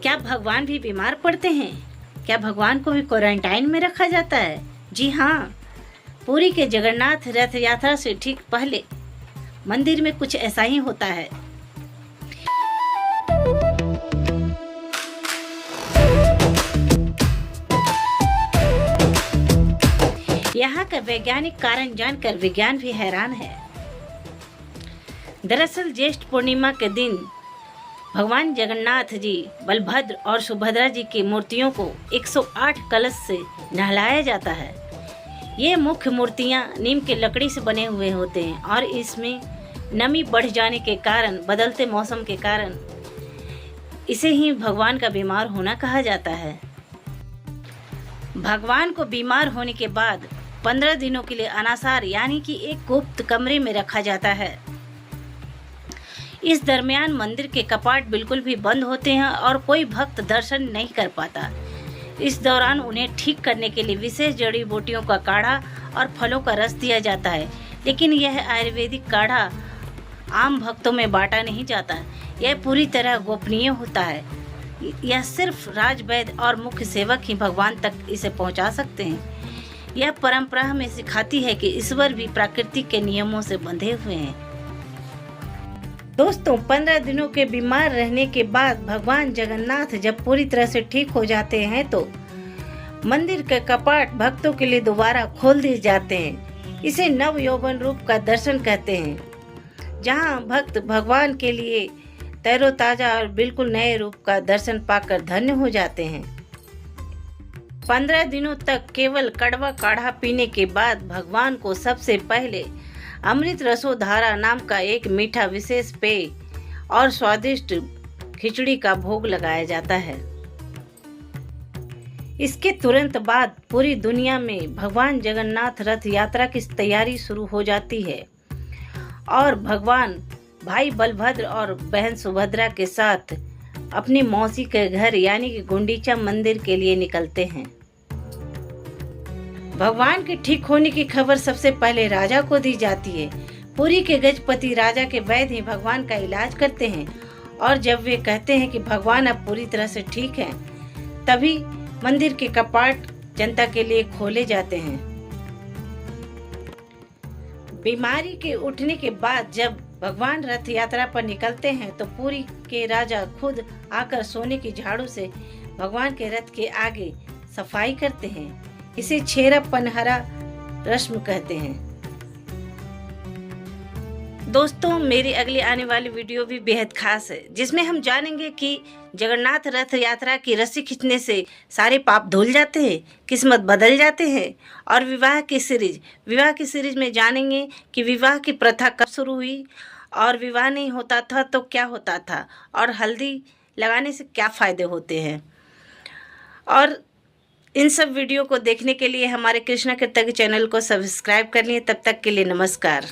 क्या भगवान भी बीमार पड़ते हैं? क्या भगवान को भी क्वारंटाइन में रखा जाता है? जी हाँ, पुरी के जगन्नाथ रथ यात्रा से ठीक पहले मंदिर में कुछ ऐसा ही होता है। यहाँ का वैज्ञानिक कारण जानकर विज्ञान भी हैरान है। दरअसल ज्येष्ठ पूर्णिमा के दिन भगवान जगन्नाथ जी, बलभद्र और सुभद्रा जी की मूर्तियों को 108 कलश से नहलाया जाता है। ये मुख्य मूर्तियाँ नीम के लकड़ी से बने हुए होते हैं और इसमें नमी बढ़ जाने के कारण, बदलते मौसम के कारण इसे ही भगवान का बीमार होना कहा जाता है। भगवान को बीमार होने के बाद 15 दिनों के लिए अनासार यानी कि एक गुप्त कमरे में रखा जाता है। इस दरमियान मंदिर के कपाट बिल्कुल भी बंद होते हैं और कोई भक्त दर्शन नहीं कर पाता। इस दौरान उन्हें ठीक करने के लिए विशेष जड़ी बूटियों का काढ़ा और फलों का रस दिया जाता है, लेकिन यह आयुर्वेदिक काढ़ा आम भक्तों में बांटा नहीं जाता। यह पूरी तरह गोपनीय होता है। यह सिर्फ राजवैद्य और मुख्य सेवक ही भगवान तक इसे पहुंचा सकते हैं। यह परंपरा हमें सिखाती है कि ईश्वर भी प्रकृति के नियमों से बंधे हुए हैं। दोस्तों, 15 दिनों के बीमार रहने के बाद भगवान जगन्नाथ जब पूरी तरह से ठीक हो जाते हैं तो मंदिर के कपाट भक्तों के लिए दोबारा खोल दिए जाते हैं। इसे नव यौवन रूप का दर्शन कहते हैं, जहां भक्त भगवान के लिए तरोताजा और बिल्कुल नए रूप का दर्शन पाकर धन्य हो जाते हैं। 15 दिनों तक केवल कड़वा काढ़ा पीने के बाद भगवान को सबसे पहले अमृत रसोधारा नाम का एक मीठा विशेष पेय और स्वादिष्ट खिचड़ी का भोग लगाया जाता है। इसके तुरंत बाद पूरी दुनिया में भगवान जगन्नाथ रथ यात्रा की तैयारी शुरू हो जाती है और भगवान भाई बलभद्र और बहन सुभद्रा के साथ अपनी मौसी के घर यानी कि गुंडीचा मंदिर के लिए निकलते हैं। भगवान के ठीक होने की खबर सबसे पहले राजा को दी जाती है। पुरी के गजपति राजा के वैद्य ही भगवान का इलाज करते हैं और जब वे कहते हैं कि भगवान अब पूरी तरह से ठीक हैं, तभी मंदिर के कपाट जनता के लिए खोले जाते हैं। बीमारी के उठने के बाद जब भगवान रथ यात्रा पर निकलते हैं तो पुरी के राजा खुद आकर सोने की झाड़ू से भगवान के रथ के आगे सफाई करते हैं। इसे छेरा पनहरा रस्म कहते हैं। दोस्तों, मेरी अगली आने वाली वीडियो भी बेहद खास है, जिसमें हम जानेंगे कि जगन्नाथ रथ यात्रा की रस्सी खींचने से सारे पाप धुल जाते हैं, किस्मत बदल जाते हैं। और विवाह की सीरीज में जानेंगे कि विवाह की प्रथा कब शुरू हुई और विवाह नहीं होता था तो क्या होता था और हल्दी लगाने से क्या फ़ायदे होते हैं। और इन सब वीडियो को देखने के लिए हमारे कृष्णा कृतज्ञ चैनल को सब्सक्राइब कर लिए। तब तक के लिए नमस्कार।